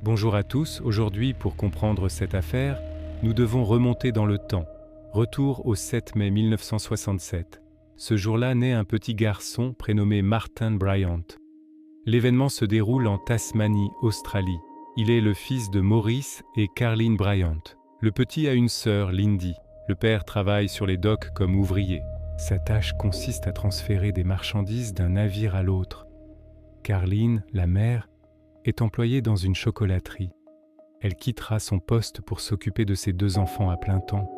Bonjour à tous, aujourd'hui pour comprendre cette affaire, nous devons remonter dans le temps. Retour au 7 mai 1967. Ce jour-là naît un petit garçon prénommé Martin Bryant. L'événement se déroule en Tasmanie, Australie. Il est le fils de Maurice et Carleen Bryant. Le petit a une sœur, Lindy. Le père travaille sur les docks comme ouvrier. Sa tâche consiste à transférer des marchandises d'un navire à l'autre. Carleen, la mère, est employée dans une chocolaterie. Elle quittera son poste pour s'occuper de ses deux enfants à plein temps.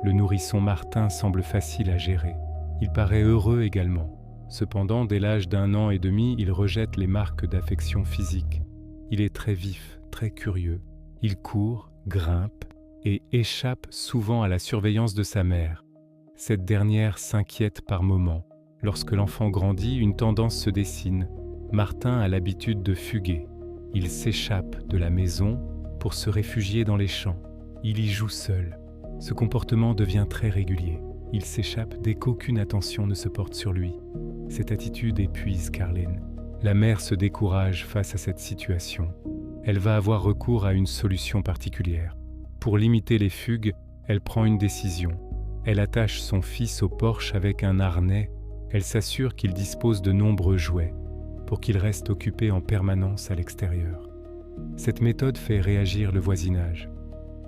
Le nourrisson Martin semble facile à gérer. Il paraît heureux également. Cependant, dès l'âge d'1 an et demi, il rejette les marques d'affection physique. Il est très vif, très curieux. Il court, grimpe et échappe souvent à la surveillance de sa mère. Cette dernière s'inquiète par moments. Lorsque l'enfant grandit, une tendance se dessine. Martin a l'habitude de fuguer. Il s'échappe de la maison pour se réfugier dans les champs. Il y joue seul. Ce comportement devient très régulier. Il s'échappe dès qu'aucune attention ne se porte sur lui. Cette attitude épuise Carleen. La mère se décourage face à cette situation. Elle va avoir recours à une solution particulière. Pour limiter les fugues, elle prend une décision. Elle attache son fils au porche avec un harnais. Elle s'assure qu'il dispose de nombreux jouets pour qu'il reste occupé en permanence à l'extérieur. Cette méthode fait réagir le voisinage.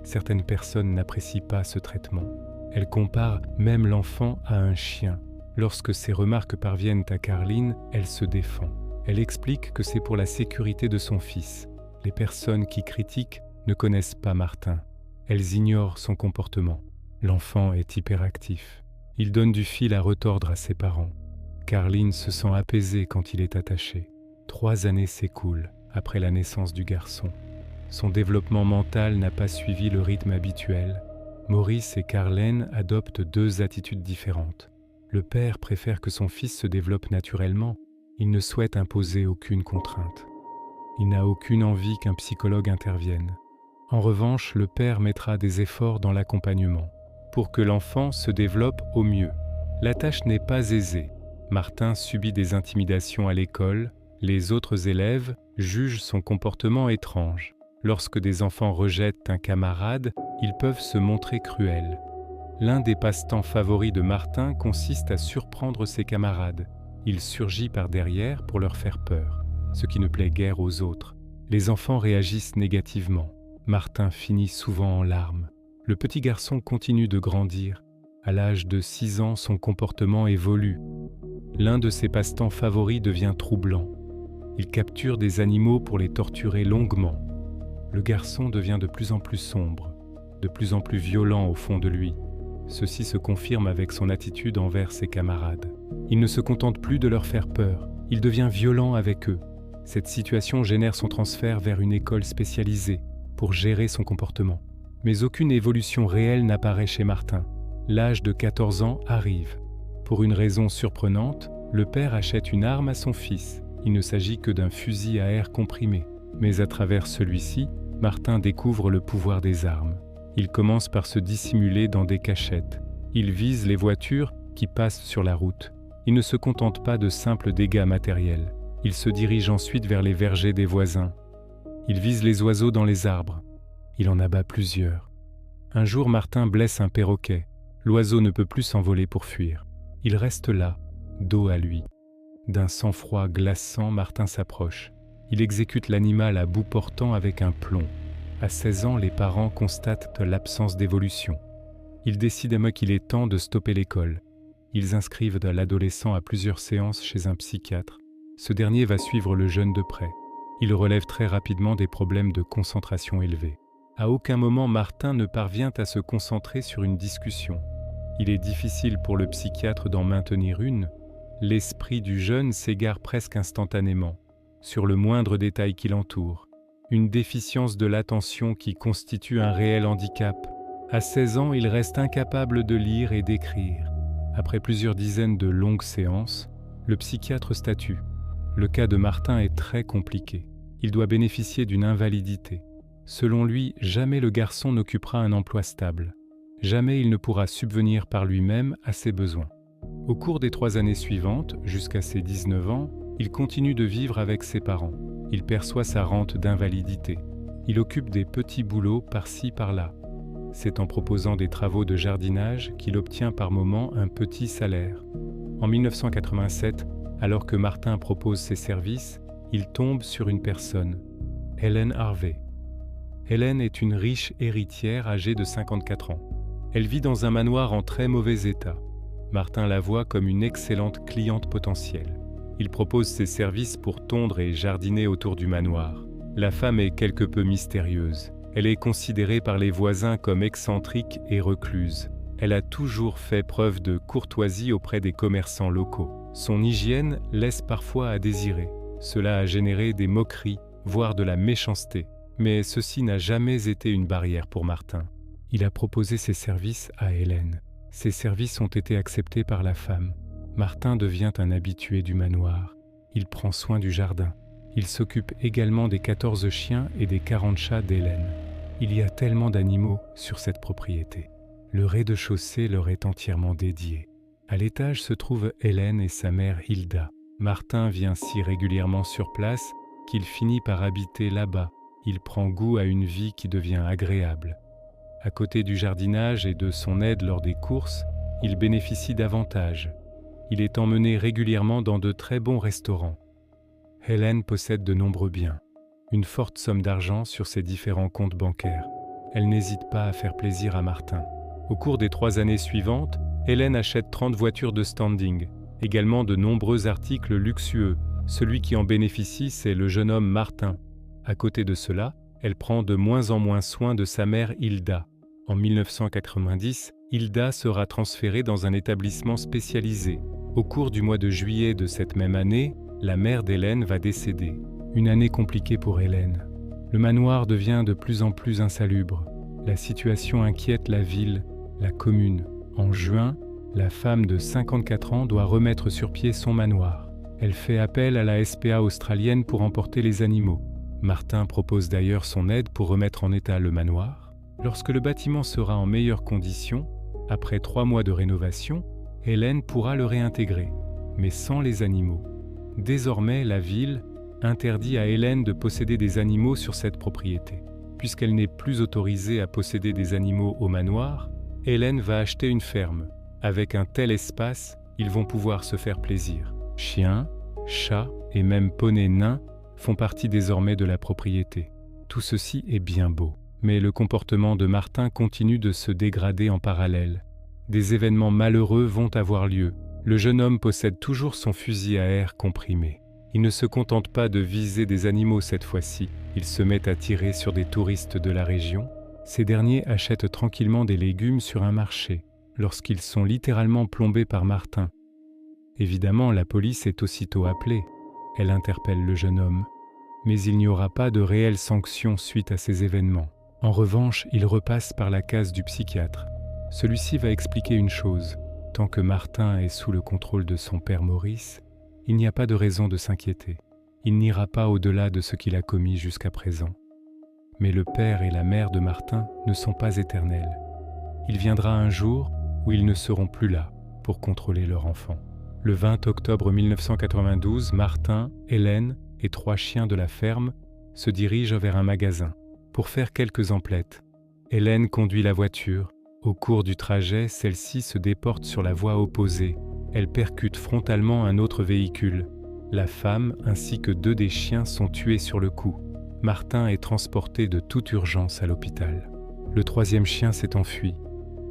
Certaines personnes n'apprécient pas ce traitement. Elles comparent même l'enfant à un chien. Lorsque ces remarques parviennent à Carleen, elle se défend. Elle explique que c'est pour la sécurité de son fils. Les personnes qui critiquent ne connaissent pas Martin. Elles ignorent son comportement. L'enfant est hyperactif. Il donne du fil à retordre à ses parents. Carleen se sent apaisée quand il est attaché. 3 années s'écoulent après la naissance du garçon. Son développement mental n'a pas suivi le rythme habituel. Maurice et Carleen adoptent 2 attitudes différentes. Le père préfère que son fils se développe naturellement. Il ne souhaite imposer aucune contrainte. Il n'a aucune envie qu'un psychologue intervienne. En revanche, le père mettra des efforts dans l'accompagnement pour que l'enfant se développe au mieux. La tâche n'est pas aisée. Martin subit des intimidations à l'école. Les autres élèves jugent son comportement étrange. Lorsque des enfants rejettent un camarade, ils peuvent se montrer cruels. L'un des passe-temps favoris de Martin consiste à surprendre ses camarades. Il surgit par derrière pour leur faire peur, ce qui ne plaît guère aux autres. Les enfants réagissent négativement. Martin finit souvent en larmes. Le petit garçon continue de grandir. À l'âge de 6 ans, son comportement évolue. L'un de ses passe-temps favoris devient troublant. Il capture des animaux pour les torturer longuement. Le garçon devient de plus en plus sombre, de plus en plus violent au fond de lui. Ceci se confirme avec son attitude envers ses camarades. Il ne se contente plus de leur faire peur, il devient violent avec eux. Cette situation génère son transfert vers une école spécialisée pour gérer son comportement. Mais aucune évolution réelle n'apparaît chez Martin. L'âge de 14 ans arrive. Pour une raison surprenante, le père achète une arme à son fils. Il ne s'agit que d'un fusil à air comprimé. Mais à travers celui-ci, Martin découvre le pouvoir des armes. Il commence par se dissimuler dans des cachettes. Il vise les voitures qui passent sur la route. Il ne se contente pas de simples dégâts matériels. Il se dirige ensuite vers les vergers des voisins. Il vise les oiseaux dans les arbres. Il en abat plusieurs. Un jour, Martin blesse un perroquet. L'oiseau ne peut plus s'envoler pour fuir. Il reste là, dos à lui. D'un sang-froid glaçant, Martin s'approche. Il exécute l'animal à bout portant avec un plomb. À 16 ans, les parents constatent l'absence d'évolution. Ils décident qu'il est temps de stopper l'école. Ils inscrivent l'adolescent à plusieurs séances chez un psychiatre. Ce dernier va suivre le jeune de près. Il relève très rapidement des problèmes de concentration élevés. À aucun moment, Martin ne parvient à se concentrer sur une discussion. Il est difficile pour le psychiatre d'en maintenir une. L'esprit du jeune s'égare presque instantanément sur le moindre détail qui l'entoure. Une déficience de l'attention qui constitue un réel handicap. À 16 ans, il reste incapable de lire et d'écrire. Après plusieurs dizaines de longues séances, le psychiatre statue. Le cas de Martin est très compliqué. Il doit bénéficier d'une invalidité. Selon lui, jamais le garçon n'occupera un emploi stable. Jamais il ne pourra subvenir par lui-même à ses besoins. Au cours des 3 années suivantes, jusqu'à ses 19 ans, il continue de vivre avec ses parents. Il perçoit sa rente d'invalidité. Il occupe des petits boulots par-ci par-là. C'est en proposant des travaux de jardinage qu'il obtient par moments un petit salaire. En 1987, alors que Martin propose ses services, il tombe sur une personne, Helen Harvey. Helen est une riche héritière âgée de 54 ans. Elle vit dans un manoir en très mauvais état. Martin la voit comme une excellente cliente potentielle. Il propose ses services pour tondre et jardiner autour du manoir. La femme est quelque peu mystérieuse. Elle est considérée par les voisins comme excentrique et recluse. Elle a toujours fait preuve de courtoisie auprès des commerçants locaux. Son hygiène laisse parfois à désirer. Cela a généré des moqueries, voire de la méchanceté. Mais ceci n'a jamais été une barrière pour Martin. Il a proposé ses services à Hélène. Ces services ont été acceptés par la femme. Martin devient un habitué du manoir. Il prend soin du jardin. Il s'occupe également des 14 chiens et des 40 chats d'Hélène. Il y a tellement d'animaux sur cette propriété. Le rez-de-chaussée leur est entièrement dédié. À l'étage se trouvent Hélène et sa mère Hilda. Martin vient si régulièrement sur place qu'il finit par habiter là-bas. Il prend goût à une vie qui devient agréable. À côté du jardinage et de son aide lors des courses, il bénéficie d'avantages. Il est emmené régulièrement dans de très bons restaurants. Hélène possède de nombreux biens, une forte somme d'argent sur ses différents comptes bancaires. Elle n'hésite pas à faire plaisir à Martin. Au cours des 3 années suivantes, Hélène achète 30 voitures de standing, également de nombreux articles luxueux. Celui qui en bénéficie, c'est le jeune homme Martin. À côté de cela, elle prend de moins en moins soin de sa mère Hilda. En 1990, Hilda sera transférée dans un établissement spécialisé. Au cours du mois de juillet de cette même année, la mère d'Hélène va décéder. Une année compliquée pour Hélène. Le manoir devient de plus en plus insalubre. La situation inquiète la ville, la commune. En juin, la femme de 54 ans doit remettre sur pied son manoir. Elle fait appel à la SPA australienne pour emporter les animaux. Martin propose d'ailleurs son aide pour remettre en état le manoir. Lorsque le bâtiment sera en meilleures conditions, après 3 mois de rénovation, Hélène pourra le réintégrer, mais sans les animaux. Désormais, la ville interdit à Hélène de posséder des animaux sur cette propriété. Puisqu'elle n'est plus autorisée à posséder des animaux au manoir, Hélène va acheter une ferme. Avec un tel espace, ils vont pouvoir se faire plaisir. Chiens, chats et même poneys nains font partie désormais de la propriété. Tout ceci est bien beau. Mais le comportement de Martin continue de se dégrader en parallèle. Des événements malheureux vont avoir lieu. Le jeune homme possède toujours son fusil à air comprimé. Il ne se contente pas de viser des animaux cette fois-ci. Il se met à tirer sur des touristes de la région. Ces derniers achètent tranquillement des légumes sur un marché, lorsqu'ils sont littéralement plombés par Martin. Évidemment, la police est aussitôt appelée. Elle interpelle le jeune homme. Mais il n'y aura pas de réelles sanctions suite à ces événements. En revanche, il repasse par la case du psychiatre. Celui-ci va expliquer une chose. Tant que Martin est sous le contrôle de son père Maurice, il n'y a pas de raison de s'inquiéter. Il n'ira pas au-delà de ce qu'il a commis jusqu'à présent. Mais le père et la mère de Martin ne sont pas éternels. Il viendra un jour où ils ne seront plus là pour contrôler leur enfant. Le 20 octobre 1992, Martin, Hélène et 3 chiens de la ferme se dirigent vers un magasin pour faire quelques emplettes. Hélène conduit la voiture. Au cours du trajet, celle-ci se déporte sur la voie opposée. Elle percute frontalement un autre véhicule. La femme ainsi que 2 des chiens sont tués sur le coup. Martin est transporté de toute urgence à l'hôpital. Le 3e chien s'est enfui.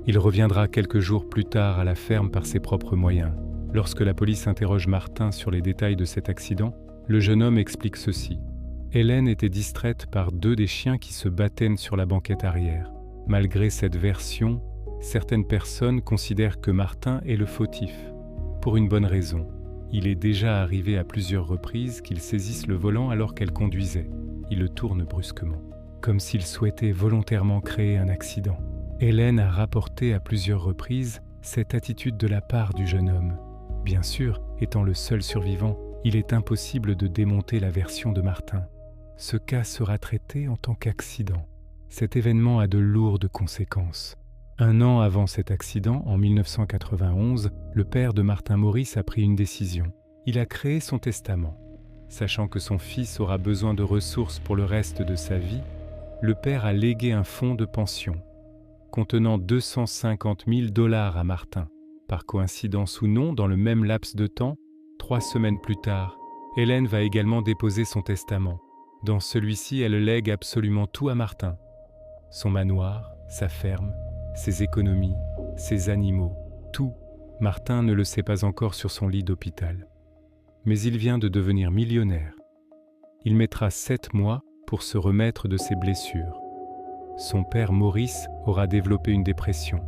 Il reviendra quelques jours plus tard à la ferme par ses propres moyens. Lorsque la police interroge Martin sur les détails de cet accident, le jeune homme explique ceci. Hélène était distraite par 2 des chiens qui se battaient sur la banquette arrière. Malgré cette version, certaines personnes considèrent que Martin est le fautif. Pour une bonne raison. Il est déjà arrivé à plusieurs reprises qu'il saisisse le volant alors qu'elle conduisait. Il le tourne brusquement, comme s'il souhaitait volontairement créer un accident. Hélène a rapporté à plusieurs reprises cette attitude de la part du jeune homme. Bien sûr, étant le seul survivant, il est impossible de démonter la version de Martin. Ce cas sera traité en tant qu'accident. Cet événement a de lourdes conséquences. 1 an avant cet accident, en 1991, le père de Martin Maurice a pris une décision. Il a créé son testament. Sachant que son fils aura besoin de ressources pour le reste de sa vie, le père a légué un fonds de pension contenant 250 000 $ à Martin. Par coïncidence ou non, dans le même laps de temps, 3 semaines plus tard, Hélène va également déposer son testament. Dans celui-ci, elle lègue absolument tout à Martin. Son manoir, sa ferme, ses économies, ses animaux, tout. Martin ne le sait pas encore sur son lit d'hôpital. Mais il vient de devenir millionnaire. Il mettra 7 mois pour se remettre de ses blessures. Son père Maurice aura développé une dépression.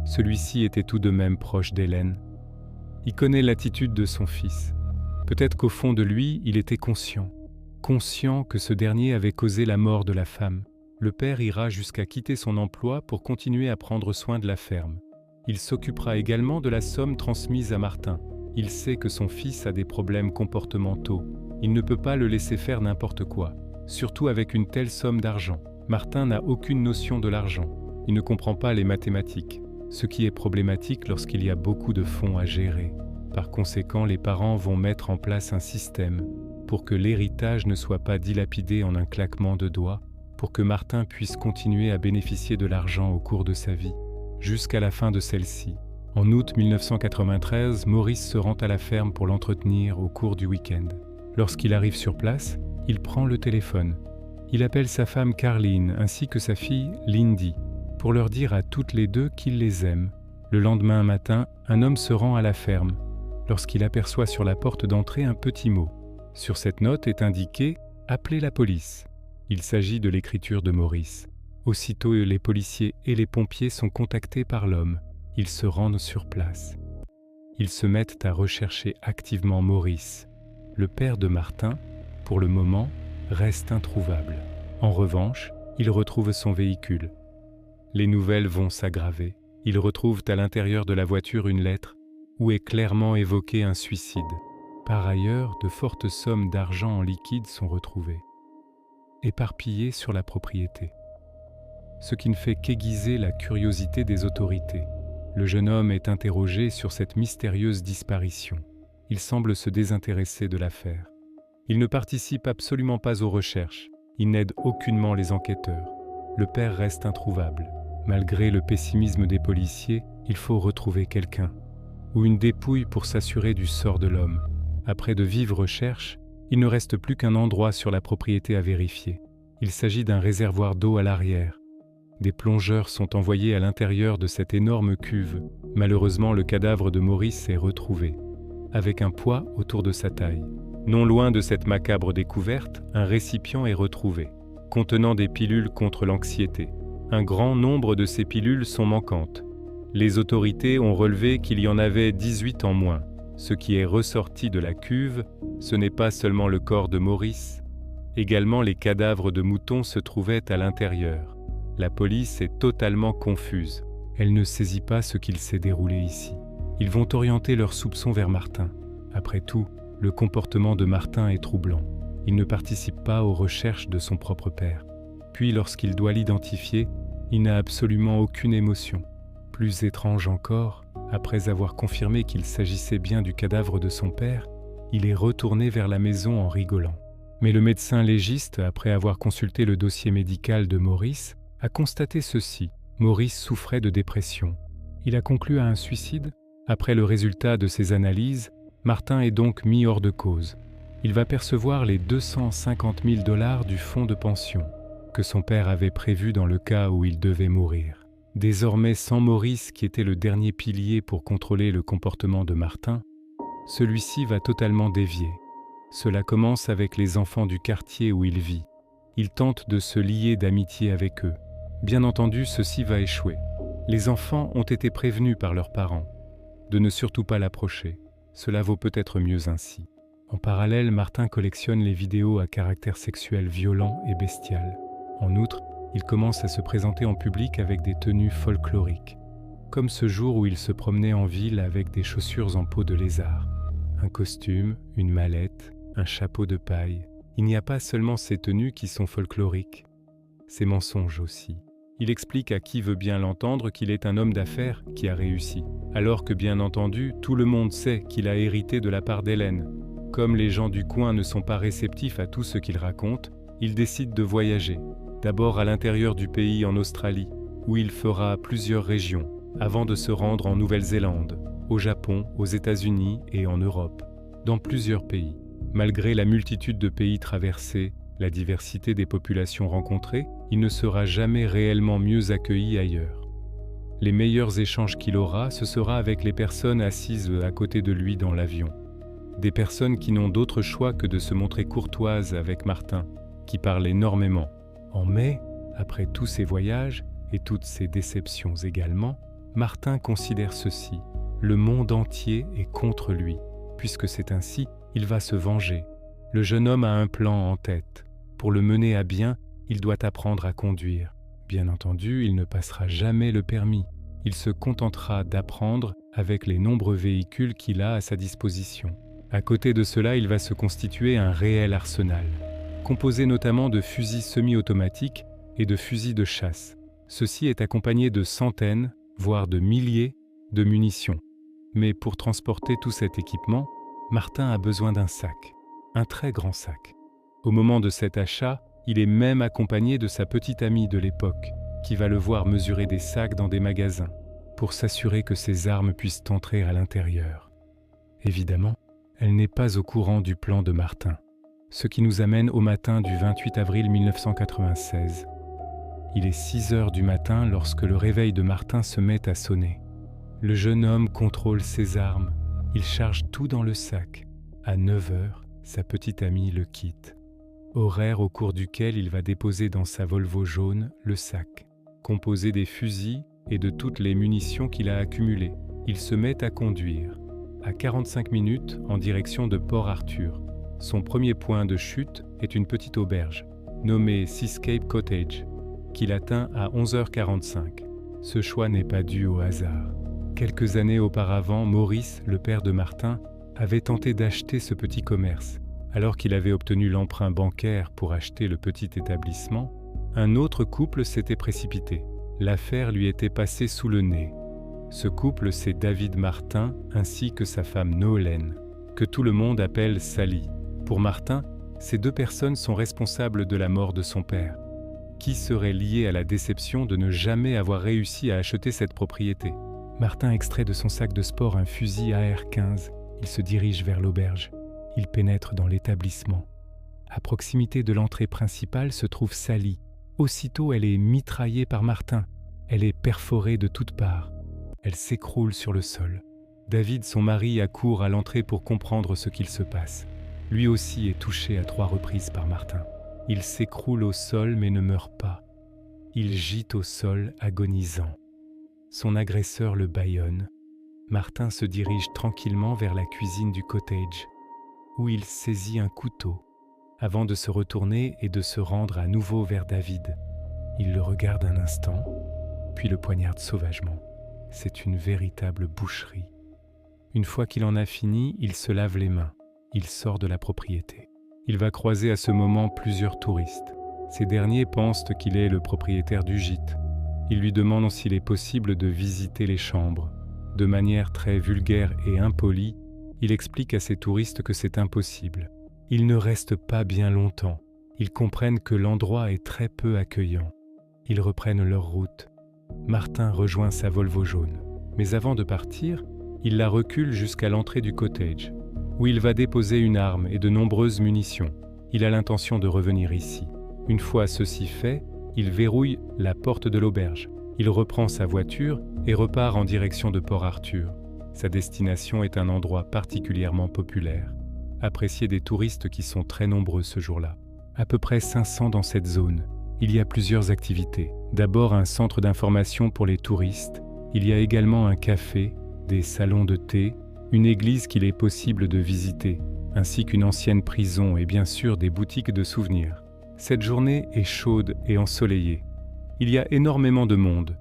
Celui-ci était tout de même proche d'Hélène. Il connaît l'attitude de son fils. Peut-être qu'au fond de lui, il était conscient que ce dernier avait causé la mort de la femme. Le père ira jusqu'à quitter son emploi pour continuer à prendre soin de la ferme. Il s'occupera également de la somme transmise à Martin. Il sait que son fils a des problèmes comportementaux. Il ne peut pas le laisser faire n'importe quoi, surtout avec une telle somme d'argent. Martin n'a aucune notion de l'argent. Il ne comprend pas les mathématiques, ce qui est problématique lorsqu'il y a beaucoup de fonds à gérer. Par conséquent, les parents vont mettre en place un système pour que l'héritage ne soit pas dilapidé en un claquement de doigts, pour que Martin puisse continuer à bénéficier de l'argent au cours de sa vie, jusqu'à la fin de celle-ci. En août 1993, Maurice se rend à la ferme pour l'entretenir au cours du week-end. Lorsqu'il arrive sur place, il prend le téléphone. Il appelle sa femme Carline ainsi que sa fille Lindy pour leur dire à toutes les deux qu'il les aime. Le lendemain matin, un homme se rend à la ferme lorsqu'il aperçoit sur la porte d'entrée un petit mot. Sur cette note est indiqué « Appelez la police ». Il s'agit de l'écriture de Maurice. Aussitôt, les policiers et les pompiers sont contactés par l'homme. Ils se rendent sur place. Ils se mettent à rechercher activement Maurice. Le père de Martin, pour le moment, reste introuvable. En revanche, il retrouve son véhicule. Les nouvelles vont s'aggraver. Ils retrouvent à l'intérieur de la voiture une lettre où est clairement évoqué un suicide. Par ailleurs, de fortes sommes d'argent en liquide sont retrouvées, éparpillées sur la propriété. Ce qui ne fait qu'aiguiser la curiosité des autorités. Le jeune homme est interrogé sur cette mystérieuse disparition. Il semble se désintéresser de l'affaire. Il ne participe absolument pas aux recherches. Il n'aide aucunement les enquêteurs. Le père reste introuvable. Malgré le pessimisme des policiers, il faut retrouver quelqu'un, ou une dépouille pour s'assurer du sort de l'homme. Après de vives recherches, il ne reste plus qu'un endroit sur la propriété à vérifier. Il s'agit d'un réservoir d'eau à l'arrière. Des plongeurs sont envoyés à l'intérieur de cette énorme cuve. Malheureusement, le cadavre de Maurice est retrouvé, avec un poids autour de sa taille. Non loin de cette macabre découverte, un récipient est retrouvé, contenant des pilules contre l'anxiété. Un grand nombre de ces pilules sont manquantes. Les autorités ont relevé qu'il y en avait 18 en moins. Ce qui est ressorti de la cuve, ce n'est pas seulement le corps de Maurice. Également, les cadavres de moutons se trouvaient à l'intérieur. La police est totalement confuse. Elle ne saisit pas ce qu'il s'est déroulé ici. Ils vont orienter leurs soupçons vers Martin. Après tout, le comportement de Martin est troublant. Il ne participe pas aux recherches de son propre père. Puis, lorsqu'il doit l'identifier, il n'a absolument aucune émotion. Plus étrange encore, après avoir confirmé qu'il s'agissait bien du cadavre de son père, il est retourné vers la maison en rigolant. Mais le médecin légiste, après avoir consulté le dossier médical de Maurice, a constaté ceci. Maurice souffrait de dépression. Il a conclu à un suicide. Après le résultat de ses analyses, Martin est donc mis hors de cause. Il va percevoir les 250 000 $ du fonds de pension que son père avait prévu dans le cas où il devait mourir. Désormais sans Maurice qui était le dernier pilier pour contrôler le comportement de Martin, celui-ci va totalement dévier. Cela commence avec les enfants du quartier où il vit. Il tente de se lier d'amitié avec eux. Bien entendu, ceci va échouer. Les enfants ont été prévenus par leurs parents de ne surtout pas l'approcher. Cela vaut peut-être mieux ainsi. En parallèle, Martin collectionne les vidéos à caractère sexuel violent et bestial. En outre, il commence à se présenter en public avec des tenues folkloriques, comme ce jour où il se promenait en ville avec des chaussures en peau de lézard, un costume, une mallette, un chapeau de paille. Il n'y a pas seulement ces tenues qui sont folkloriques, ces mensonges aussi. Il explique à qui veut bien l'entendre qu'il est un homme d'affaires qui a réussi, alors que bien entendu, tout le monde sait qu'il a hérité de la part d'Hélène. Comme les gens du coin ne sont pas réceptifs à tout ce qu'il raconte, il décide de voyager. d'abord à l'intérieur du pays en Australie, où il fera plusieurs régions, avant de se rendre en Nouvelle-Zélande, au Japon, aux États-Unis et en Europe, dans plusieurs pays. Malgré la multitude de pays traversés, la diversité des populations rencontrées, il ne sera jamais réellement mieux accueilli ailleurs. Les meilleurs échanges qu'il aura, ce sera avec les personnes assises à côté de lui dans l'avion. Des personnes qui n'ont d'autre choix que de se montrer courtoises avec Martin, qui parle énormément. En mai, après tous ces voyages et toutes ces déceptions également, Martin considère ceci: le monde entier est contre lui. Puisque c'est ainsi, il va se venger. Le jeune homme a un plan en tête. Pour le mener à bien, il doit apprendre à conduire. Bien entendu, il ne passera jamais le permis. Il se contentera d'apprendre avec les nombreux véhicules qu'il a à sa disposition. À côté de cela, il va se constituer un réel arsenal, composé notamment de fusils semi-automatiques et de fusils de chasse. Ceci est accompagné de centaines, voire de milliers, de munitions. Mais pour transporter tout cet équipement, Martin a besoin d'un sac, un très grand sac. Au moment de cet achat, il est même accompagné de sa petite amie de l'époque, qui va le voir mesurer des sacs dans des magasins, pour s'assurer que ses armes puissent entrer à l'intérieur. Évidemment, elle n'est pas au courant du plan de Martin, ce qui nous amène au matin du 28 avril 1996. Il est 6 heures du matin lorsque le réveil de Martin se met à sonner. Le jeune homme contrôle ses armes, il charge tout dans le sac. À 9 heures, sa petite amie le quitte. Horaire au cours duquel il va déposer dans sa Volvo jaune le sac, composé des fusils et de toutes les munitions qu'il a accumulées. Il se met à conduire, à 45 minutes en direction de Port Arthur. Son premier point de chute est une petite auberge, nommée Seascape Cottage, qu'il atteint à 11h45. Ce choix n'est pas dû au hasard. Quelques années auparavant, Maurice, le père de Martin, avait tenté d'acheter ce petit commerce. Alors qu'il avait obtenu l'emprunt bancaire pour acheter le petit établissement, un autre couple s'était précipité. L'affaire lui était passée sous le nez. Ce couple, c'est David Martin ainsi que sa femme Noëlène, que tout le monde appelle Sally. Pour Martin, ces deux personnes sont responsables de la mort de son père, qui serait lié à la déception de ne jamais avoir réussi à acheter cette propriété. Martin extrait de son sac de sport un fusil AR-15. Il se dirige vers l'auberge. Il pénètre dans l'établissement. À proximité de l'entrée principale se trouve Sally. Aussitôt, elle est mitraillée par Martin. Elle est perforée de toutes parts. Elle s'écroule sur le sol. David, son mari, accourt à l'entrée pour comprendre ce qu'il se passe. Lui aussi est touché à 3 reprises par Martin. Il s'écroule au sol mais ne meurt pas. Il gît au sol agonisant. Son agresseur le bâillonne. Martin se dirige tranquillement vers la cuisine du cottage, où il saisit un couteau, avant de se retourner et de se rendre à nouveau vers David. Il le regarde un instant, puis le poignarde sauvagement. C'est une véritable boucherie. Une fois qu'il en a fini, il se lave les mains. Il sort de la propriété. Il va croiser à ce moment plusieurs touristes. Ces derniers pensent qu'il est le propriétaire du gîte. Ils lui demandent s'il est possible de visiter les chambres. De manière très vulgaire et impolie, il explique à ces touristes que c'est impossible. Ils ne restent pas bien longtemps. Ils comprennent que l'endroit est très peu accueillant. Ils reprennent leur route. Martin rejoint sa Volvo jaune. Mais avant de partir, il la recule jusqu'à l'entrée du cottage, où il va déposer une arme et de nombreuses munitions. Il a l'intention de revenir ici. Une fois ceci fait, il verrouille la porte de l'auberge. Il reprend sa voiture et repart en direction de Port Arthur. Sa destination est un endroit particulièrement populaire, apprécié des touristes qui sont très nombreux ce jour-là. À peu près 500 dans cette zone. Il y a plusieurs activités. D'abord un centre d'information pour les touristes. Il y a également un café, des salons de thé, une église qu'il est possible de visiter, ainsi qu'une ancienne prison et bien sûr des boutiques de souvenirs. Cette journée est chaude et ensoleillée. Il y a énormément de monde.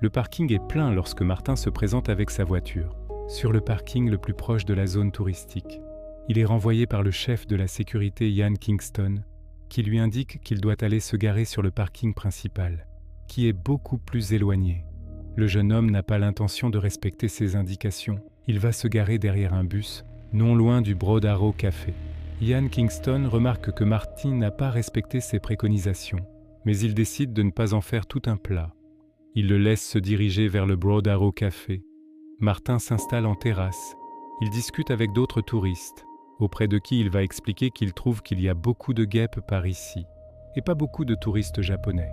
Le parking est plein lorsque Martin se présente avec sa voiture, sur le parking le plus proche de la zone touristique. Il est renvoyé par le chef de la sécurité Ian Kingston, qui lui indique qu'il doit aller se garer sur le parking principal, qui est beaucoup plus éloigné. Le jeune homme n'a pas l'intention de respecter ces indications. Il va se garer derrière un bus, non loin du Broad Arrow Café. Ian Kingston remarque que Martin n'a pas respecté ses préconisations, mais il décide de ne pas en faire tout un plat. Il le laisse se diriger vers le Broad Arrow Café. Martin s'installe en terrasse. Il discute avec d'autres touristes, auprès de qui il va expliquer qu'il trouve qu'il y a beaucoup de guêpes par ici, et pas beaucoup de touristes japonais.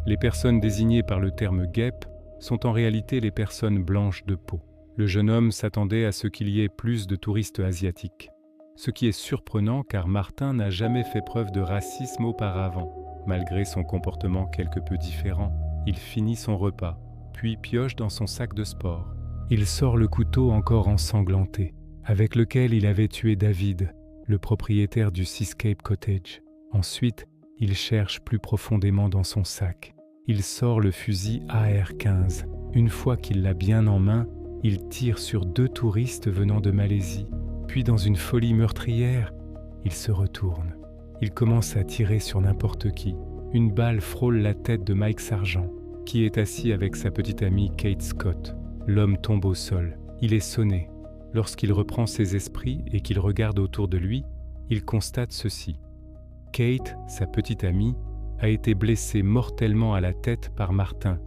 Les personnes désignées par le terme guêpe sont en réalité les personnes blanches de peau. Le jeune homme s'attendait à ce qu'il y ait plus de touristes asiatiques. Ce qui est surprenant car Martin n'a jamais fait preuve de racisme auparavant. Malgré son comportement quelque peu différent, il finit son repas, puis pioche dans son sac de sport. Il sort le couteau encore ensanglanté, avec lequel il avait tué David, le propriétaire du Seascape Cottage. Ensuite, il cherche plus profondément dans son sac. Il sort le fusil AR-15. Une fois qu'il l'a bien en main, il tire sur 2 touristes venant de Malaisie. Puis, dans une folie meurtrière, il se retourne. Il commence à tirer sur n'importe qui. Une balle frôle la tête de Mike Sargent, qui est assis avec sa petite amie Kate Scott. L'homme tombe au sol. Il est sonné. Lorsqu'il reprend ses esprits et qu'il regarde autour de lui, il constate ceci. Kate, sa petite amie, a été blessée mortellement à la tête par Martin.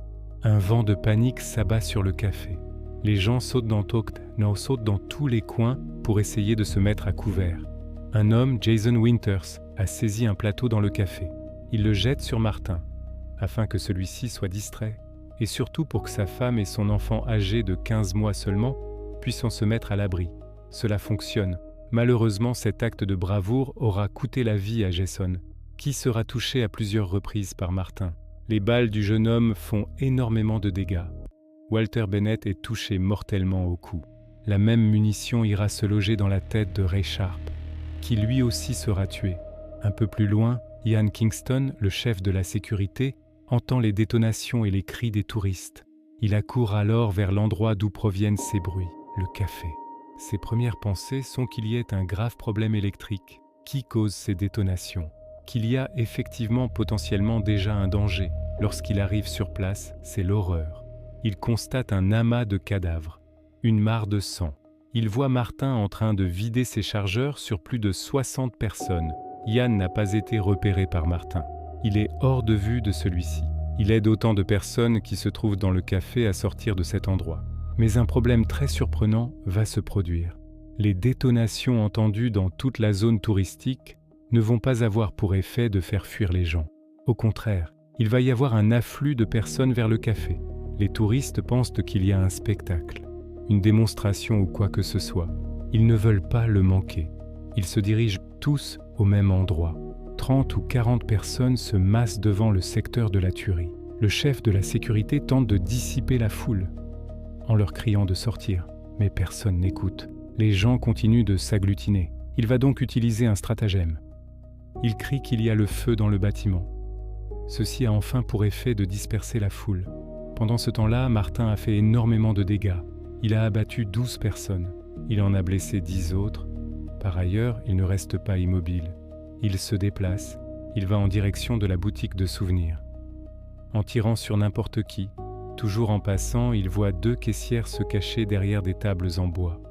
Un vent de panique s'abat sur le café. Les gens sautent dans tous les coins pour essayer de se mettre à couvert. Un homme, Jason Winters, a saisi un plateau dans le café. Il le jette sur Martin, afin que celui-ci soit distrait, et surtout pour que sa femme et son enfant âgé de 15 mois seulement puissent en se mettre à l'abri. Cela fonctionne. Malheureusement, cet acte de bravoure aura coûté la vie à Jason, qui sera touché à plusieurs reprises par Martin. Les balles du jeune homme font énormément de dégâts. Walter Bennett est touché mortellement au cou. La même munition ira se loger dans la tête de Ray Sharp, qui lui aussi sera tué. Un peu plus loin, Ian Kingston, le chef de la sécurité, entend les détonations et les cris des touristes. Il accourt alors vers l'endroit d'où proviennent ces bruits, le café. Ses premières pensées sont qu'il y ait un grave problème électrique qui cause ces détonations, qu'il y a effectivement potentiellement déjà un danger. Lorsqu'il arrive sur place, c'est l'horreur. Il constate un amas de cadavres, une mare de sang. Il voit Martin en train de vider ses chargeurs sur plus de 60 personnes. Ian n'a pas été repéré par Martin. Il est hors de vue de celui-ci. Il aide autant de personnes qui se trouvent dans le café à sortir de cet endroit. Mais un problème très surprenant va se produire. Les détonations entendues dans toute la zone touristique ne vont pas avoir pour effet de faire fuir les gens. Au contraire, il va y avoir un afflux de personnes vers le café. Les touristes pensent qu'il y a un spectacle, une démonstration ou quoi que ce soit. Ils ne veulent pas le manquer. Ils se dirigent tous au même endroit. 30 ou 40 personnes se massent devant le secteur de la tuerie. Le chef de la sécurité tente de dissiper la foule en leur criant de sortir, mais personne n'écoute. Les gens continuent de s'agglutiner. Il va donc utiliser un stratagème. Il crie qu'il y a le feu dans le bâtiment. Ceci a enfin pour effet de disperser la foule. Pendant ce temps-là, Martin a fait énormément de dégâts. Il a abattu 12 personnes. Il en a blessé 10 autres. Par ailleurs, il ne reste pas immobile. Il se déplace. Il va en direction de la boutique de souvenirs. En tirant sur n'importe qui, toujours en passant, il voit 2 caissières se cacher derrière des tables en bois.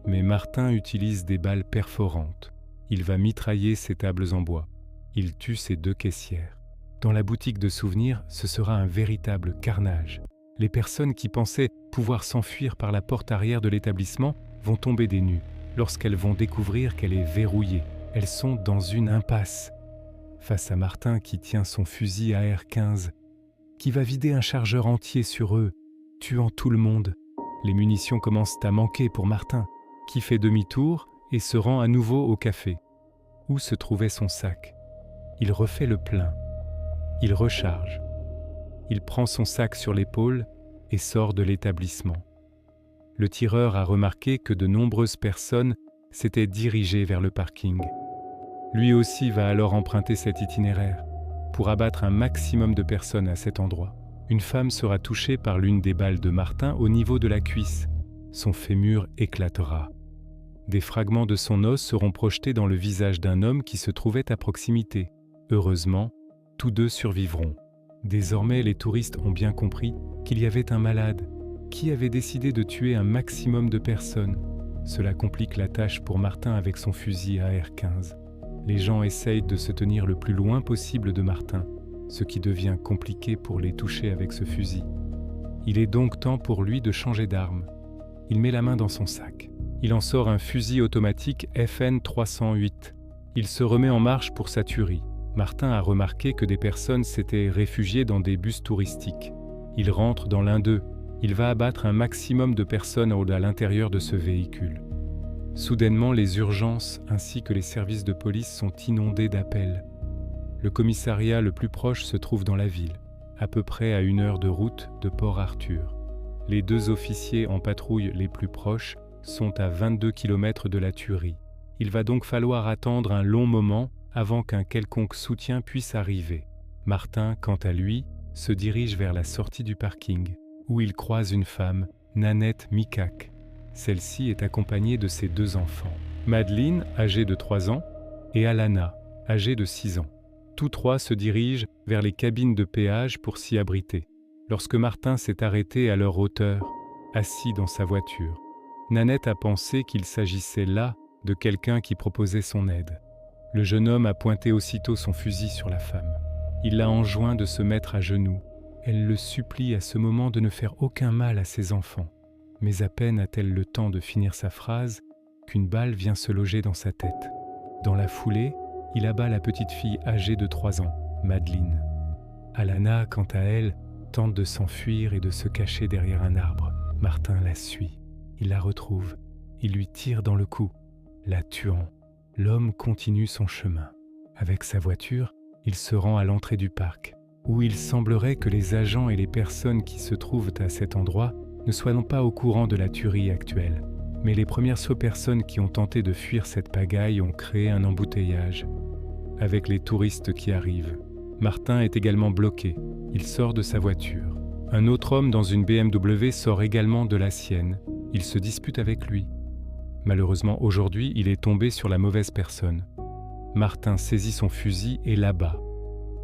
Mais Martin utilise des balles perforantes. Il va mitrailler ces tables en bois. Il tue ces 2 caissières. Dans la boutique de souvenirs, ce sera un véritable carnage. Les personnes qui pensaient pouvoir s'enfuir par la porte arrière de l'établissement vont tomber des nues lorsqu'elles vont découvrir qu'elle est verrouillée. Elles sont dans une impasse. Face à Martin qui tient son fusil AR-15, qui va vider un chargeur entier sur eux, tuant tout le monde. Les munitions commencent à manquer pour Martin, qui fait demi-tour et se rend à nouveau au café, où se trouvait son sac. Il refait le plein. Il recharge. Il prend son sac sur l'épaule et sort de l'établissement. Le tireur a remarqué que de nombreuses personnes s'étaient dirigées vers le parking. Lui aussi va alors emprunter cet itinéraire pour abattre un maximum de personnes à cet endroit. Une femme sera touchée par l'une des balles de Martin au niveau de la cuisse. Son fémur éclatera. Des fragments de son os seront projetés dans le visage d'un homme qui se trouvait à proximité. Heureusement, tous 2 survivront. Désormais, les touristes ont bien compris qu'il y avait un malade qui avait décidé de tuer un maximum de personnes. Cela complique la tâche pour Martin avec son fusil AR-15. Les gens essayent de se tenir le plus loin possible de Martin, ce qui devient compliqué pour les toucher avec ce fusil. Il est donc temps pour lui de changer d'arme. Il met la main dans son sac. Il en sort un fusil automatique FN 308. Il se remet en marche pour sa tuerie. Martin a remarqué que des personnes s'étaient réfugiées dans des bus touristiques. Il rentre dans l'un d'eux. Il va abattre un maximum de personnes à l'intérieur de ce véhicule. Soudainement, les urgences ainsi que les services de police sont inondés d'appels. Le commissariat le plus proche se trouve dans la ville, à peu près à 1 heure de route de Port-Arthur. Les 2 officiers en patrouille les plus proches sont à 22 km de la tuerie. Il va donc falloir attendre un long moment avant qu'un quelconque soutien puisse arriver. Martin, quant à lui, se dirige vers la sortie du parking, où il croise une femme, Nanette Mikak. Celle-ci est accompagnée de ses 2 enfants, Madeleine, âgée de 3 ans, et Alana, âgée de 6 ans. Tous 3 se dirigent vers les cabines de péage pour s'y abriter. Lorsque Martin s'est arrêté à leur hauteur, assis dans sa voiture, Nanette a pensé qu'il s'agissait là de quelqu'un qui proposait son aide. Le jeune homme a pointé aussitôt son fusil sur la femme. Il l'a enjoint de se mettre à genoux. Elle le supplie à ce moment de ne faire aucun mal à ses enfants. Mais à peine a-t-elle le temps de finir sa phrase qu'une balle vient se loger dans sa tête. Dans la foulée, il abat la petite fille âgée de 3 ans, Madeleine. Alana, quant à elle, tente de s'enfuir et de se cacher derrière un arbre. Martin la suit. Il la retrouve. Il lui tire dans le cou, la tuant. L'homme continue son chemin. Avec sa voiture, il se rend à l'entrée du parc, où il semblerait que les agents et les personnes qui se trouvent à cet endroit ne soient non pas au courant de la tuerie actuelle, mais les premières personnes qui ont tenté de fuir cette pagaille ont créé un embouteillage. Avec les touristes qui arrivent, Martin est également bloqué. Il sort de sa voiture. Un autre homme dans une BMW sort également de la sienne. Il se dispute avec lui. Malheureusement, aujourd'hui, il est tombé sur la mauvaise personne. Martin saisit son fusil et l'abat.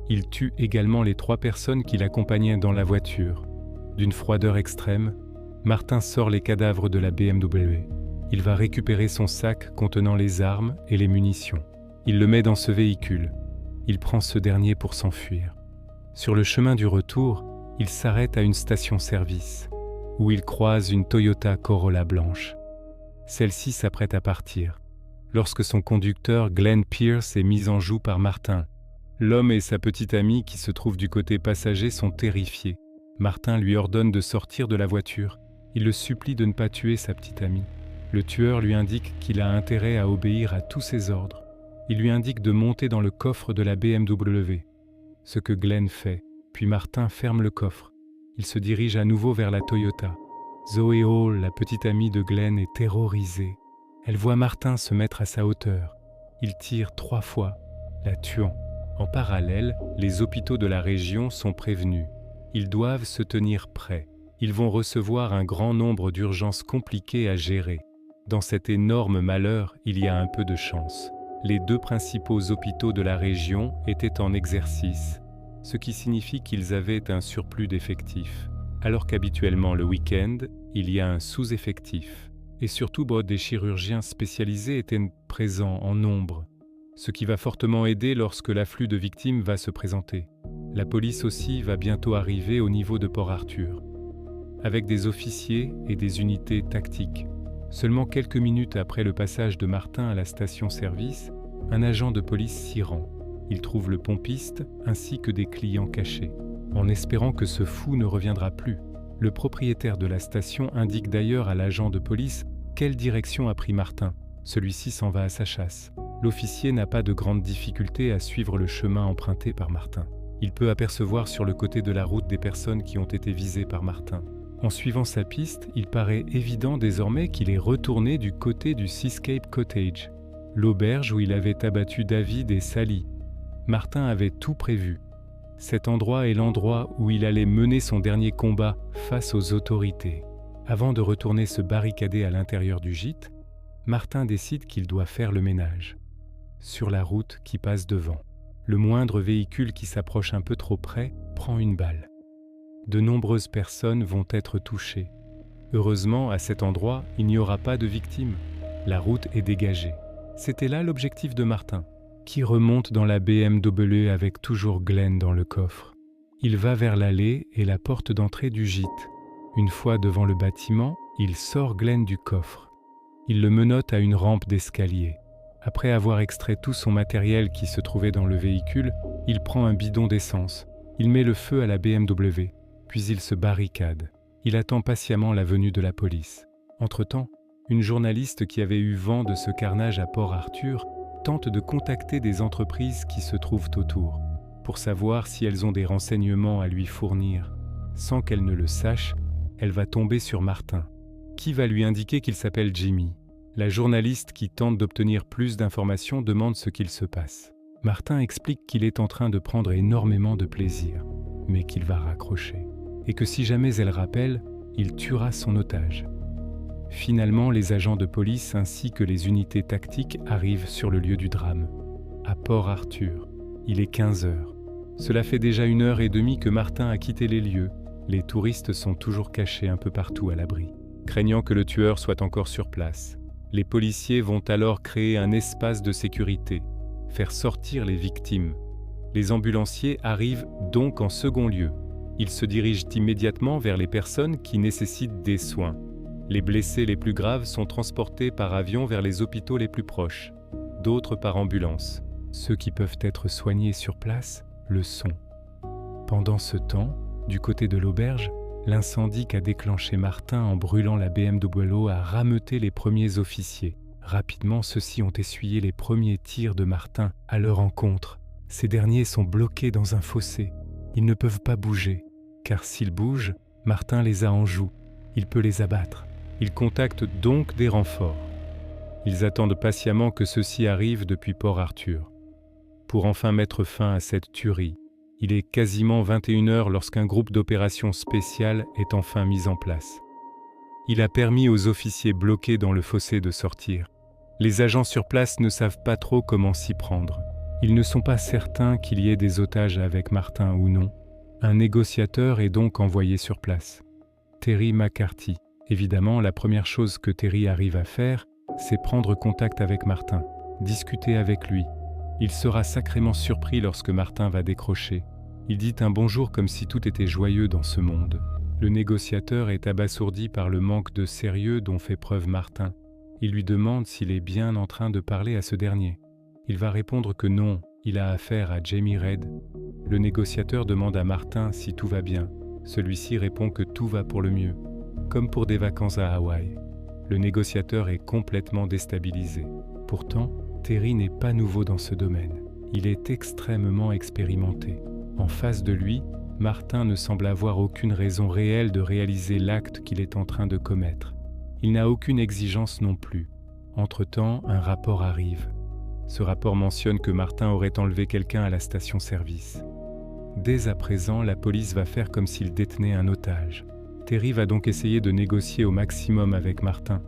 Il tue également les 3 personnes qui l'accompagnaient dans la voiture. D'une froideur extrême, Martin sort les cadavres de la BMW. Il va récupérer son sac contenant les armes et les munitions. Il le met dans ce véhicule. Il prend ce dernier pour s'enfuir. Sur le chemin du retour, il s'arrête à une station-service, où il croise une Toyota Corolla blanche. Celle-ci s'apprête à partir, lorsque son conducteur Glenn Pierce est mis en joue par Martin. L'homme et sa petite amie qui se trouvent du côté passager sont terrifiés. Martin lui ordonne de sortir de la voiture. Il le supplie de ne pas tuer sa petite amie. Le tueur lui indique qu'il a intérêt à obéir à tous ses ordres. Il lui indique de monter dans le coffre de la BMW, ce que Glenn fait, puis Martin ferme le coffre. Il se dirige à nouveau vers la Toyota. Zoe Hall, la petite amie de Glenn, est terrorisée. Elle voit Martin se mettre à sa hauteur. Il tire 3 fois, la tuant. En parallèle, les hôpitaux de la région sont prévenus. Ils doivent se tenir prêts. Ils vont recevoir un grand nombre d'urgences compliquées à gérer. Dans cet énorme malheur, il y a un peu de chance. Les 2 principaux hôpitaux de la région étaient en exercice, ce qui signifie qu'ils avaient un surplus d'effectifs. Alors qu'habituellement le week-end, il y a un sous-effectif. Et surtout, des chirurgiens spécialisés étaient présents en nombre, ce qui va fortement aider lorsque l'afflux de victimes va se présenter. La police aussi va bientôt arriver au niveau de Port-Arthur, avec des officiers et des unités tactiques. Seulement quelques minutes après le passage de Martin à la station-service, un agent de police s'y rend. Il trouve le pompiste ainsi que des clients cachés, en espérant que ce fou ne reviendra plus. Le propriétaire de la station indique d'ailleurs à l'agent de police quelle direction a pris Martin. Celui-ci s'en va à sa chasse. L'officier n'a pas de grande difficulté à suivre le chemin emprunté par Martin. Il peut apercevoir sur le côté de la route des personnes qui ont été visées par Martin. En suivant sa piste, il paraît évident désormais qu'il est retourné du côté du Seascape Cottage, l'auberge où il avait abattu David et Sally. Martin avait tout prévu. Cet endroit est l'endroit où il allait mener son dernier combat face aux autorités. Avant de retourner se barricader à l'intérieur du gîte, Martin décide qu'il doit faire le ménage. Sur la route qui passe devant, le moindre véhicule qui s'approche un peu trop près prend une balle. De nombreuses personnes vont être touchées. Heureusement, à cet endroit, il n'y aura pas de victimes. La route est dégagée. C'était là l'objectif de Martin. qui remonte dans la BMW avec toujours Glenn dans le coffre. Il va vers l'allée et la porte d'entrée du gîte. Une fois devant le bâtiment, il sort Glenn du coffre. Il le menotte à une rampe d'escalier. Après avoir extrait tout son matériel qui se trouvait dans le véhicule, il prend un bidon d'essence. Il met le feu à la BMW, puis il se barricade. Il attend patiemment la venue de la police. Entre-temps, une journaliste qui avait eu vent de ce carnage à Port-Arthur tente de contacter des entreprises qui se trouvent autour, pour savoir si elles ont des renseignements à lui fournir. Sans qu'elle ne le sache, elle va tomber sur Martin, qui va lui indiquer qu'il s'appelle Jimmy. La journaliste qui tente d'obtenir plus d'informations demande ce qu'il se passe. Martin explique qu'il est en train de prendre énormément de plaisir, mais qu'il va raccrocher, et que si jamais elle rappelle, il tuera son otage. Finalement, les agents de police ainsi que les unités tactiques arrivent sur le lieu du drame, à Port-Arthur. Il est 15 heures. Cela fait déjà 1h30 que Martin a quitté les lieux. Les touristes sont toujours cachés un peu partout à l'abri, craignant que le tueur soit encore sur place. Les policiers vont alors créer un espace de sécurité, faire sortir les victimes. Les ambulanciers arrivent donc en second lieu. Ils se dirigent immédiatement vers les personnes qui nécessitent des soins. Les blessés les plus graves sont transportés par avion vers les hôpitaux les plus proches, d'autres par ambulance. Ceux qui peuvent être soignés sur place le sont. Pendant ce temps, du côté de l'auberge, l'incendie qu'a déclenché Martin en brûlant la BMW a rameuté les premiers officiers. Rapidement, ceux-ci ont essuyé les premiers tirs de Martin à leur encontre. Ces derniers sont bloqués dans un fossé. Ils ne peuvent pas bouger, car s'ils bougent, Martin les a en joue. Il peut les abattre. Ils contactent donc des renforts. Ils attendent patiemment que ceux-ci arrivent depuis Port-Arthur, pour enfin mettre fin à cette tuerie. Il est quasiment 21h lorsqu'un groupe d'opérations spéciales est enfin mis en place. Il a permis aux officiers bloqués dans le fossé de sortir. Les agents sur place ne savent pas trop comment s'y prendre. Ils ne sont pas certains qu'il y ait des otages avec Martin ou non. Un négociateur est donc envoyé sur place. Terry McCarthy. Évidemment, la première chose que Terry arrive à faire, c'est prendre contact avec Martin, discuter avec lui. Il sera sacrément surpris lorsque Martin va décrocher. Il dit un bonjour comme si tout était joyeux dans ce monde. Le négociateur est abasourdi par le manque de sérieux dont fait preuve Martin. Il lui demande s'il est bien en train de parler à ce dernier. Il va répondre que non, il a affaire à Jamie Reid. Le négociateur demande à Martin si tout va bien. Celui-ci répond que tout va pour le mieux, comme pour des vacances à Hawaï. Le négociateur est complètement déstabilisé. Pourtant, Terry n'est pas nouveau dans ce domaine. Il est extrêmement expérimenté. En face de lui, Martin ne semble avoir aucune raison réelle de réaliser l'acte qu'il est en train de commettre. Il n'a aucune exigence non plus. Entre-temps, un rapport arrive. Ce rapport mentionne que Martin aurait enlevé quelqu'un à la station-service. Dès à présent, la police va faire comme s'il détenait un otage. Terry va donc essayer de négocier au maximum avec Martin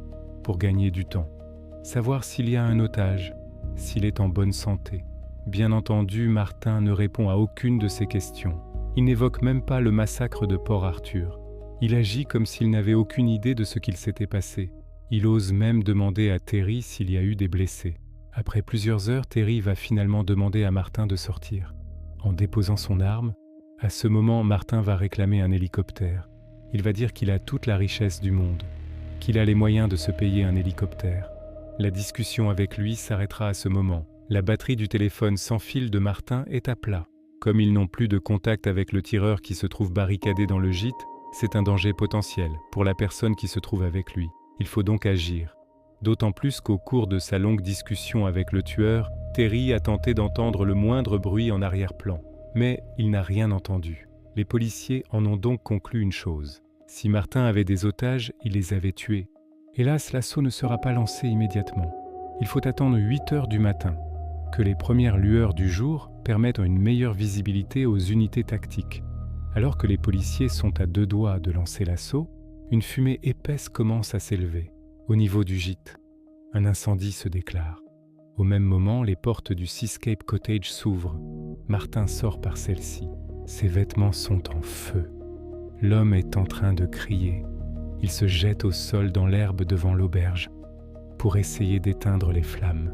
pour gagner du temps. Savoir s'il y a un otage, s'il est en bonne santé. Bien entendu, Martin ne répond à aucune de ces questions. Il n'évoque même pas le massacre de Port-Arthur. Il agit comme s'il n'avait aucune idée de ce qu'il s'était passé. Il ose même demander à Terry s'il y a eu des blessés. Après plusieurs heures, Terry va finalement demander à Martin de sortir. En déposant son arme, à ce moment, Martin va réclamer un hélicoptère. Il va dire qu'il a toute la richesse du monde, qu'il a les moyens de se payer un hélicoptère. La discussion avec lui s'arrêtera à ce moment. La batterie du téléphone sans fil de Martin est à plat. Comme ils n'ont plus de contact avec le tireur qui se trouve barricadé dans le gîte, c'est un danger potentiel pour la personne qui se trouve avec lui. Il faut donc agir. D'autant plus qu'au cours de sa longue discussion avec le tueur, Terry a tenté d'entendre le moindre bruit en arrière-plan. Mais il n'a rien entendu. Les policiers en ont donc conclu une chose. Si Martin avait des otages, il les avait tués. Hélas, l'assaut ne sera pas lancé immédiatement. Il faut attendre 8 heures du matin, que les premières lueurs du jour permettent une meilleure visibilité aux unités tactiques. Alors que les policiers sont à 2 doigts de lancer l'assaut, une fumée épaisse commence à s'élever. Au niveau du gîte, un incendie se déclare. Au même moment, les portes du Seascape Cottage s'ouvrent. Martin sort par celle-ci. Ses vêtements sont en feu. L'homme est en train de crier. Il se jette au sol dans l'herbe devant l'auberge pour essayer d'éteindre les flammes.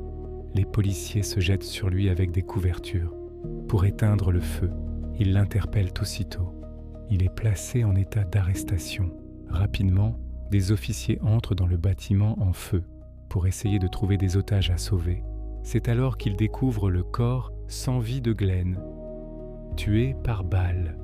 Les policiers se jettent sur lui avec des couvertures. Pour éteindre le feu, ils l'interpellent aussitôt. Il est placé en état d'arrestation. Rapidement, des officiers entrent dans le bâtiment en feu pour essayer de trouver des otages à sauver. C'est alors qu'ils découvrent le corps sans vie de Glenn, tué par balle.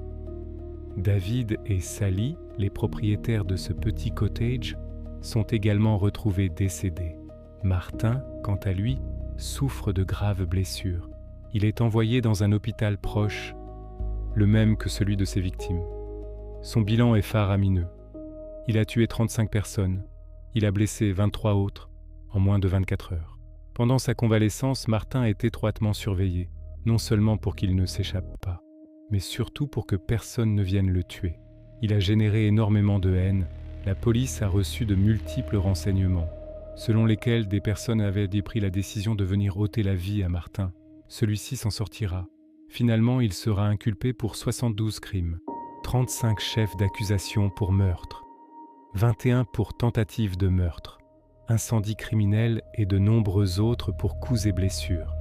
David et Sally, les propriétaires de ce petit cottage, sont également retrouvés décédés. Martin, quant à lui, souffre de graves blessures. Il est envoyé dans un hôpital proche, le même que celui de ses victimes. Son bilan est faramineux. Il a tué 35 personnes. Il a blessé 23 autres en moins de 24 heures. Pendant sa convalescence, Martin est étroitement surveillé, non seulement pour qu'il ne s'échappe pas, mais surtout pour que personne ne vienne le tuer. Il a généré énormément de haine. La police a reçu de multiples renseignements, selon lesquels des personnes avaient pris la décision de venir ôter la vie à Martin. Celui-ci s'en sortira. Finalement, il sera inculpé pour 72 crimes, 35 chefs d'accusation pour meurtre, 21 pour tentative de meurtre, incendie criminel et de nombreux autres pour coups et blessures.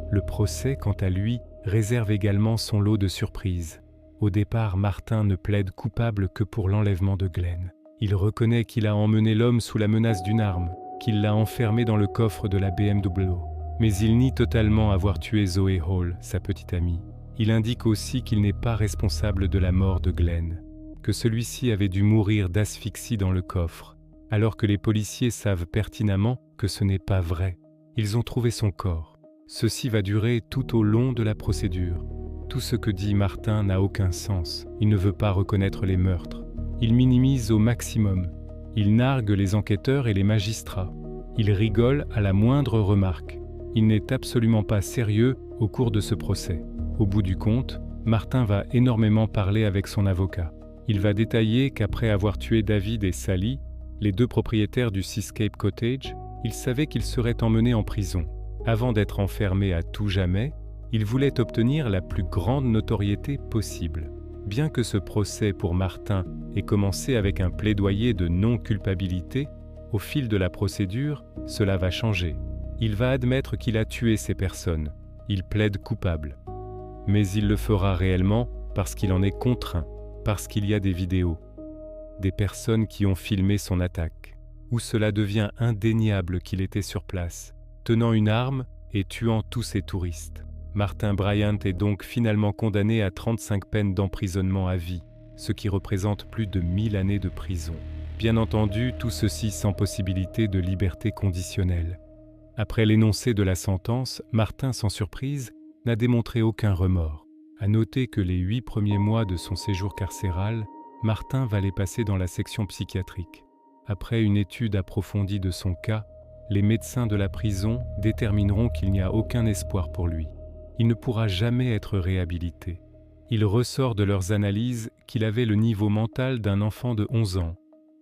Le procès, quant à lui, réserve également son lot de surprises. Au départ, Martin ne plaide coupable que pour l'enlèvement de Glenn. Il reconnaît qu'il a emmené l'homme sous la menace d'une arme, qu'il l'a enfermé dans le coffre de la BMW. Mais il nie totalement avoir tué Zoe Hall, sa petite amie. Il indique aussi qu'il n'est pas responsable de la mort de Glenn, que celui-ci avait dû mourir d'asphyxie dans le coffre, alors que les policiers savent pertinemment que ce n'est pas vrai. Ils ont trouvé son corps. Ceci va durer tout au long de la procédure. Tout ce que dit Martin n'a aucun sens. Il ne veut pas reconnaître les meurtres. Il minimise au maximum. Il nargue les enquêteurs et les magistrats. Il rigole à la moindre remarque. Il n'est absolument pas sérieux au cours de ce procès. Au bout du compte, Martin va énormément parler avec son avocat. Il va détailler qu'après avoir tué David et Sally, les deux propriétaires du Seascape Cottage, il savait qu'ils seraient emmenés en prison. Avant d'être enfermé à tout jamais, il voulait obtenir la plus grande notoriété possible. Bien que ce procès pour Martin ait commencé avec un plaidoyer de non-culpabilité, au fil de la procédure, cela va changer. Il va admettre qu'il a tué ces personnes. Il plaide coupable. Mais il le fera réellement parce qu'il en est contraint, parce qu'il y a des vidéos, des personnes qui ont filmé son attaque, où cela devient indéniable qu'il était sur place, tenant une arme et tuant tous ces touristes. Martin Bryant est donc finalement condamné à 35 peines d'emprisonnement à vie, ce qui représente plus de 1000 années de prison. Bien entendu, tout ceci sans possibilité de liberté conditionnelle. Après l'énoncé de la sentence, Martin, sans surprise, n'a démontré aucun remords. À noter que les 8 premiers mois de son séjour carcéral, Martin va les passer dans la section psychiatrique. Après une étude approfondie de son cas, les médecins de la prison détermineront qu'il n'y a aucun espoir pour lui. Il ne pourra jamais être réhabilité. Il ressort de leurs analyses qu'il avait le niveau mental d'un enfant de 11 ans,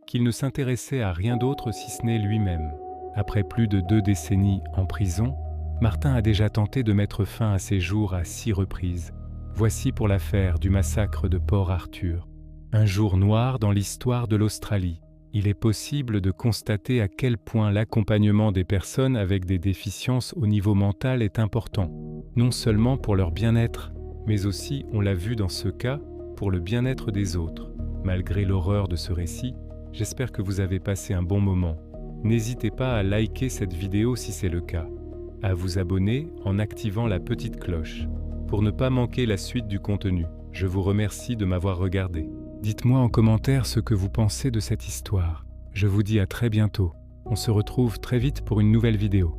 qu'il ne s'intéressait à rien d'autre si ce n'est lui-même. Après plus de 2 décennies en prison, Martin a déjà tenté de mettre fin à ses jours à 6 reprises. Voici pour l'affaire du massacre de Port Arthur. Un jour noir dans l'histoire de l'Australie. Il est possible de constater à quel point l'accompagnement des personnes avec des déficiences au niveau mental est important, non seulement pour leur bien-être, mais aussi, on l'a vu dans ce cas, pour le bien-être des autres. Malgré l'horreur de ce récit, j'espère que vous avez passé un bon moment. N'hésitez pas à liker cette vidéo si c'est le cas, à vous abonner en activant la petite cloche, pour ne pas manquer la suite du contenu. Je vous remercie de m'avoir regardé. Dites-moi en commentaire ce que vous pensez de cette histoire. Je vous dis à très bientôt. On se retrouve très vite pour une nouvelle vidéo.